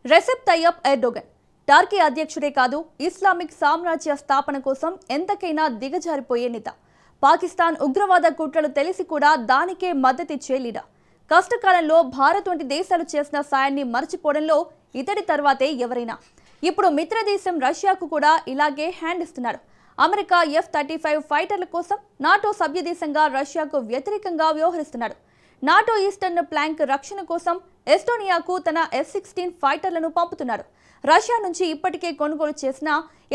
రెసెప్ Tayyip Erdogan Turkey అధ్యక్షుడే కాదు, Islamic సామ్రాజ్య స్థాపన కోసం ఎంతకైనా దిగజారిపోయే నేత. పాకిస్తాన్ ఉగ్రవాద కుట్రలు తెలిసి కూడా దానికే మద్దతిచ్చే లీడర్. కష్టకాలంలో భారత్ వంటి దేశాలు చేసిన సాయాన్ని మర్చిపోవడంలో ఇతడి తర్వాతే ఎవరైనా. ఇప్పుడు మిత్రదేశం రష్యాకు కూడా ఇలాగే హ్యాండ్ ఇస్తున్నారు. అమెరికా F-35 ఫైటర్ల కోసం నాటో సభ్యదేశంగా రష్యాకు వ్యతిరేకంగా వ్యవహరిస్తున్నాడు. నాటో ఈస్టర్న్ ప్లాంక్ రక్షణ కోసం ఎస్టోనియాకు తన F-16 ఫైటర్లను పంపుతున్నారు. రష్యా నుంచి ఇప్పటికే కొనుగోలు చేసిన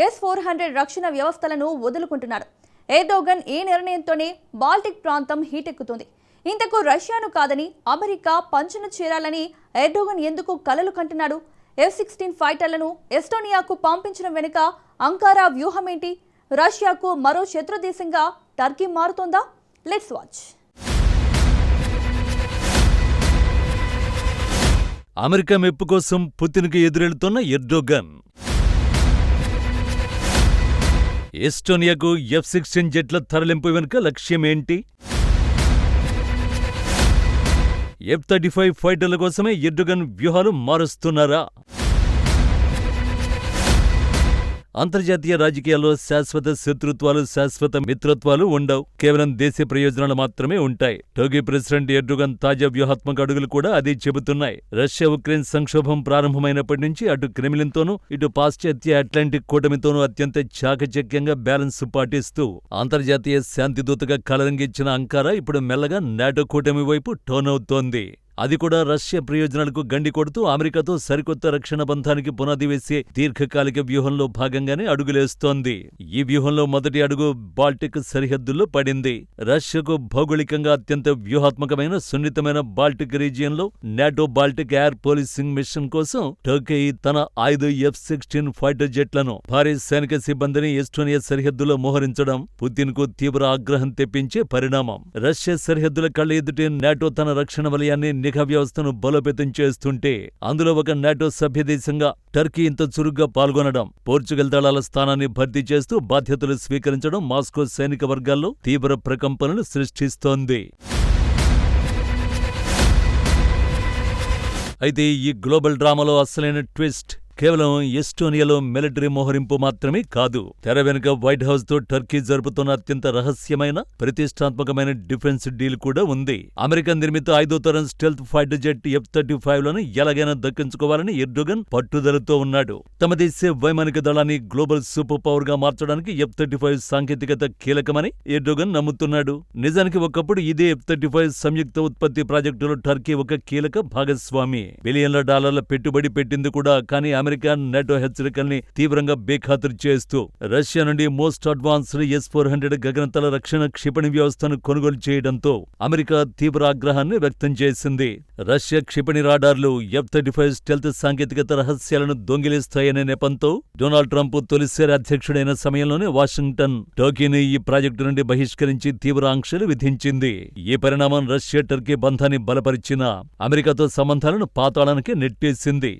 S-400 రక్షణ వ్యవస్థలను వదులుకుంటున్నారు. ఎర్డోగన్ ఈ నిర్ణయంతోనే బాల్టిక్ ప్రాంతం హీటెక్కుతుంది. ఇంతకు రష్యాను కాదని అమెరికా పంచును చేరాలని ఎర్డోగన్ ఎందుకు కలలు కంటున్నాడు? F-16 ఫైటర్లను ఎస్టోనియాకు పంపించడం వెనుక అంకారా వ్యూహమేంటి? రష్యాకు మరో శత్రు దేశంగా టర్కీ మారుతోందా? Let's watch. అమెరికా మెప్పు కోసం పుతిన్కి ఎదురెళ్తున్న ఎర్డోగన్. ఎస్టోనియాకు F-16 జెట్ల తరలింపు వెనుక లక్ష్యమేంటి? F-35 ఫైటర్ల కోసమే ఎర్డోగన్ వ్యూహాలు మారుస్తున్నారా? అంతర్జాతీయ రాజకీయాల్లో శాశ్వత శత్రుత్వాలు, శాశ్వత మిత్రత్వాలు ఉండవు. కేవలం దేశ ప్రయోజనాలు మాత్రమే ఉంటాయి. టర్కీ ప్రెసిడెంట్ ఎర్డోగన్ తాజా వ్యూహాత్మక అడుగులు కూడా అదే చెబుతున్నాయి. రష్యా ఉక్రెయిన్ సంక్షోభం ప్రారంభమైనప్పటి నుంచి అటు క్రెమ్లిన్తోనూ ఇటు పాశ్చాత్య అట్లాంటిక్ కూటమితోనూ అత్యంత చాకచక్యంగా బ్యాలెన్స్ పాటిస్తూ అంతర్జాతీయ శాంతిదూతగా కలరంగిచ్చిన అంకారా ఇప్పుడు మెల్లగా నాటో కూటమి వైపు టర్న్ అవుతోంది. అది కూడా రష్యా ప్రయోజనాలకు గండి కొడుతూ అమెరికాతో సరికొత్త రక్షణ బంధానికి పునాది వేసే దీర్ఘకాలిక వ్యూహంలో భాగంగానే అడుగులేస్తోంది. ఈ వ్యూహంలో మొదటి అడుగు బాల్టిక్ సరిహద్దుల్లో పడింది. రష్యాకు భౌగోళికంగా అత్యంత వ్యూహాత్మకమైన సున్నితమైన బాల్టిక్ రీజియన్లో NATO Baltic air policing mission కోసం టర్కీ తన 5 F-16 ఫైటర్ జెట్లను, భారీ సైనిక సిబ్బందిని ఎస్టోనియా సరిహద్దులో మోహరించడం పుతిన్కు తీవ్ర ఆగ్రహం తెప్పించే పరిణామం. రష్యా సరిహద్దుల కళ్ల ఎదుటే నాటో తన రక్షణ వలయాన్ని, నిఘా వ్యవస్థను బలోపేతం చేస్తుంటే అందులో ఒక నాటో సభ్యదేశంగా టర్కీ ఇంత చురుగ్గా పాల్గొనడం, పోర్చుగల్ దళాల స్థానాన్ని భర్తీ చేస్తూ బాధ్యతలు స్వీకరించడం మాస్కో సైనిక వర్గాల్లో తీవ్ర ప్రకంపనలు సృష్టిస్తోంది. అయితే ఈ గ్లోబల్ డ్రామాలో అసలైన ట్విస్ట్ కేవలం ఎస్టోనియాలో మిలిటరీ మోహరింపు మాత్రమే కాదు. తెర వెనుక వైట్ హౌస్ తో టర్కీ జరుపుతున్న అత్యంత రహస్యమైన, ప్రతిష్టాత్మకమైన డిఫెన్స్ డీల్ కూడా ఉంది. అమెరికా నిర్మిత 5వ తరం స్టెల్త్ ఫైటర్ జెట్ F-35లను ఎలాగైనా దక్కించుకోవాలని ఎర్డోగన్ పట్టుదలతో ఉన్నాడు. తమ దేశ వైమానిక దళాన్ని గ్లోబల్ సూపర్ పవర్ గా మార్చడానికి F-35 సాంకేతికత కీలకమని ఎర్డోగన్ నమ్ముతున్నాడు. నిజానికి ఒకప్పుడు ఇదే F-35 సంయుక్త ఉత్పత్తి ప్రాజెక్టులో టర్కీ ఒక కీలక భాగస్వామి. బిలియన్ల డాలర్ల పెట్టుబడి పెట్టింది కూడా. కానీ అమెరికా నాటో హెచ్చరికల్ని తీవ్రంగా బేఖాతరు చేస్తూ రష్యా నుండి మోస్ట్ అడ్వాన్స్డ్ S-400 గగనతల రక్షణ క్షిపణి వ్యవస్థను కొనుగోలు చేయడంతో అమెరికా తీవ్ర ఆగ్రహాన్ని వ్యక్తం చేసింది. రష్యా క్షిపణి రాడార్లు F-35 స్టెల్త్ సాంకేతికత రహస్యాలను దొంగిలిస్తాయనే నెపంతో డొనాల్డ్ ట్రంప్ తొలిసారి అధ్యక్షుడైన సమయంలోనే వాషింగ్టన్ టర్కీని ఈ ప్రాజెక్టు నుండి బహిష్కరించి తీవ్ర ఆంక్షలు విధించింది. ఈ పరిణామం రష్యా టర్కీ బంధాన్ని బలపరిచిన అమెరికాతో సంబంధాలను పాతాళానికి నెట్టేసింది.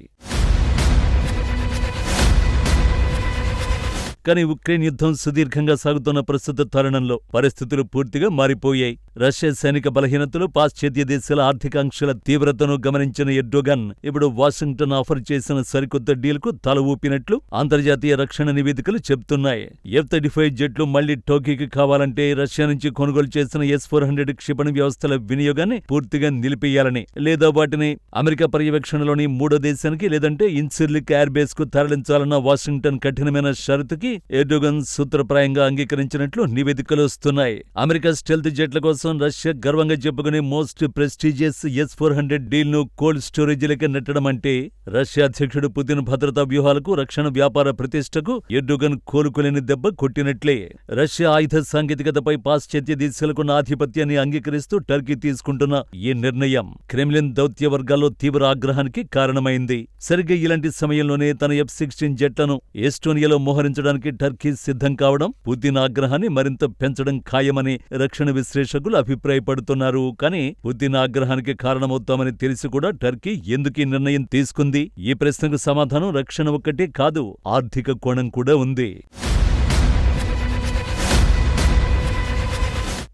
కానీ ఉక్రెయిన్ యుద్ధం సుదీర్ఘంగా సాగుతున్న ప్రస్తుత తరుణంలో పరిస్థితులు పూర్తిగా మారిపోయాయి. రష్యా సైనిక బలహీనతలు, పాశ్చాత్య దేశాల ఆర్థికాంక్షల తీవ్రతను గమనించిన ఎర్డోగన్ ఇప్పుడు వాషింగ్టన్ ఆఫర్ చేసిన సరికొత్త డీల్కు తల ఊపినట్లు అంతర్జాతీయ రక్షణ నివేదికలు చెబుతున్నాయి. F-35 జెట్లు మళ్లీ టర్కీకి కావాలంటే రష్యా నుంచి కొనుగోలు చేసిన S-400 క్షిపణి వ్యవస్థల వినియోగాన్ని పూర్తిగా నిలిపేయాలని, లేదా వాటిని అమెరికా పర్యవేక్షణలోని మూడో దేశానికి లేదంటే ఇన్సిర్లిక్ ఎయిర్ బేస్ కు తరలించాలన్న వాషింగ్టన్ కఠినమైన షరతుకి ఎర్డోగన్ సూత్రప్రాయంగా అంగీకరించినట్లు నివేదికలు వస్తున్నాయి. అమెరికా స్టెల్త్ జెట్ల కోసం రష్యా గర్వంగా చెప్పుకునే మోస్ట్ ప్రెస్టీజియస్ S-400 డీల్ ను కోల్డ్ స్టోరేజీలకి నెట్టడం అంటే రష్యా అధ్యక్షుడు పుతిన్ భద్రతా వ్యూహాలకు, రక్షణ వ్యాపార ప్రతిష్టకు ఎర్డోగన్ కోలుకోలేని దెబ్బ కొట్టినట్లే. రష్యా ఆయుధ సాంకేతికతపై పాశ్చాత్య దేశాలకున్న ఆధిపత్యాన్ని అంగీకరిస్తూ టర్కీ తీసుకుంటున్న ఈ నిర్ణయం క్రెమ్లిన్ దౌత్య వర్గాల్లో తీవ్ర ఆగ్రహానికి కారణమైంది. సరిగ్గా ఇలాంటి సమయంలోనే తన F-16 జెట్లను ఎస్టోనియాలో మోహరించడానికి టర్కీ సిద్ధం కావడం పుతిన్ ఆగ్రహాన్ని మరింత పెంచడం ఖాయమని రక్షణ విశ్లేషకులు అభిప్రాయపడుతున్నారు. కానీ పుతిన్ ఆగ్రహానికి కారణమవుతామని తెలిసి కూడా టర్కీ ఎందుకు ఈ నిర్ణయం తీసుకుంది? ఈ ప్రశ్నకు సమాధానం రక్షణ ఒక్కటే కాదు, ఆర్థిక కోణం కూడా ఉంది.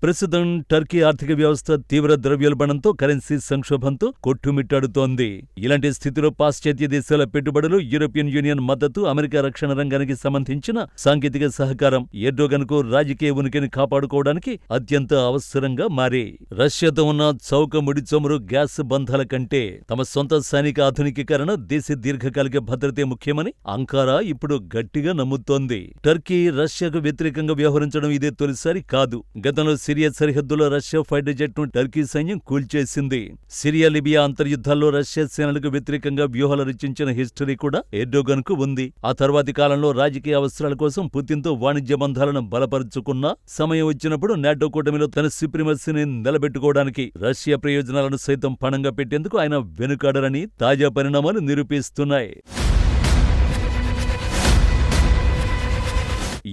ప్రస్తుతం టర్కీ ఆర్థిక వ్యవస్థ తీవ్ర ద్రవ్యోల్బణంతో, కరెన్సీ సంక్షోభంతో కొట్టుమిట్టాడుతోంది. ఇలాంటి స్థితిలో పాశ్చాత్య దేశాల పెట్టుబడులు, యూరోపియన్ యూనియన్ మద్దతు, అమెరికా రక్షణ రంగానికి సంబంధించిన సాంకేతిక సహకారం ఎర్డోగన్కు రాజకీయ ఉనికిని కాపాడుకోవడానికి అత్యంత అవసరంగా మారాయి. రష్యాతో ఉన్న చౌక ముడి చమురు, గ్యాస్ బంధాల కంటే తమ సొంత సైనిక ఆధునికీకరణ, దేశ దీర్ఘకాలిక భద్రతే ముఖ్యమని అంకారా ఇప్పుడు గట్టిగా నమ్ముతోంది. టర్కీ రష్యాకు వ్యతిరేకంగా వ్యవహరించడం ఇదే తొలిసారి కాదు. గతంలో సిరియా సరిహద్దులో రష్యా ఫైటర్ జెట్ను టర్కీ సైన్యం కూల్చేసింది. సిరియా, లిబియా అంతర్యుద్ధాల్లో రష్యా సేనలకు వ్యతిరేకంగా వ్యూహాలు రచించిన హిస్టరీ కూడా ఎర్డోగన్కు ఉంది. ఆ తర్వాతి కాలంలో రాజకీయ అవసరాల కోసం పుతిన్తో వాణిజ్య బంధాలను బలపరుచుకున్న సమయం వచ్చినప్పుడు నాటో కూటమిలో తన సుప్రీమసీని నిలబెట్టుకోవడానికి రష్యా ప్రయోజనాలను సైతం పణంగా పెట్టేందుకు ఆయన వెనుకాడరని తాజా పరిణామాలు నిరూపిస్తున్నాయి.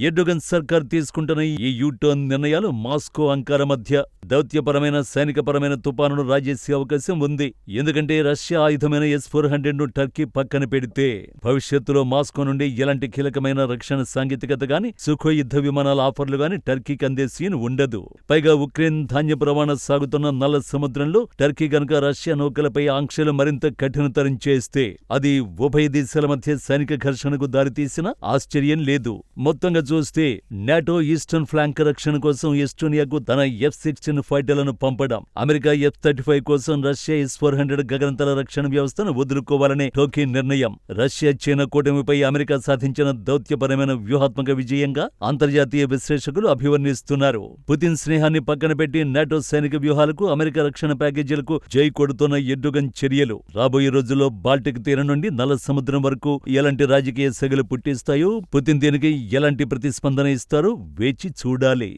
ఎర్డోగన్ సర్కార్ తీసుకుంటున్న ఈ యూటర్న్ నిర్ణయాలు మాస్కో, అంకారా మధ్య దౌత్యపరమైన, సైనికపరమైన తుపానును రాజేసే అవకాశం ఉంది. ఎందుకంటే రష్యా ఆయుధమైన S-400ను టర్కీ పక్కన పెడితే భవిష్యత్తులో మాస్కో నుండి ఎలాంటి కీలకమైన రక్షణ సాంకేతికత గాని, సుఖోయ్ యుద్ధ విమానాల ఆఫర్లు గాని టర్కీకి అందే సీన్ ఉండదు. పైగా ఉక్రెయిన్ ధాన్యపు రవాణా సాగుతున్న నల్ల సముద్రంలో టర్కీ గనుక రష్యా నౌకలపై ఆంక్షలు మరింత కఠినతరం చేస్తే అది ఉభయ దేశాల మధ్య సైనిక ఘర్షణకు దారితీసిన ఆశ్చర్యం లేదు. మొత్తంగా చూస్తే నాటో ఈస్టర్న్ ఫ్లాంక్ రక్షణ కోసం ఎస్టోనియాకు తన F-16 ఫైటర్లను పంపడం, అమెరికా F-35 కోసం రష్యా S-400 గగనతల రక్షణ వ్యవస్థను వదులుకోవాలనే టోకీ నిర్ణయం రష్యా, చైనా కూటమిపై అమెరికా సాధించిన దౌత్యపరమైన వ్యూహాత్మక విజయంగా అంతర్జాతీయ విశ్లేషకులు అభివర్ణిస్తున్నారు. పుతిన్ స్నేహాన్ని పక్కన పెట్టి నాటో సైనిక వ్యూహాలకు, అమెరికా రక్షణ ప్యాకేజీలకు జై కొడుతున్న ఎర్డోగన్ చర్యలు రాబోయే రోజుల్లో బాల్టిక్ తీరం నుండి నల్ల సముద్రం వరకు ఎలాంటి రాజకీయ సెగలు పుట్టిస్తాయో, పుతిన్ దీనికి ఎలాంటి ప్రతిస్పందన ఇస్తారో వేచి చూడాలి.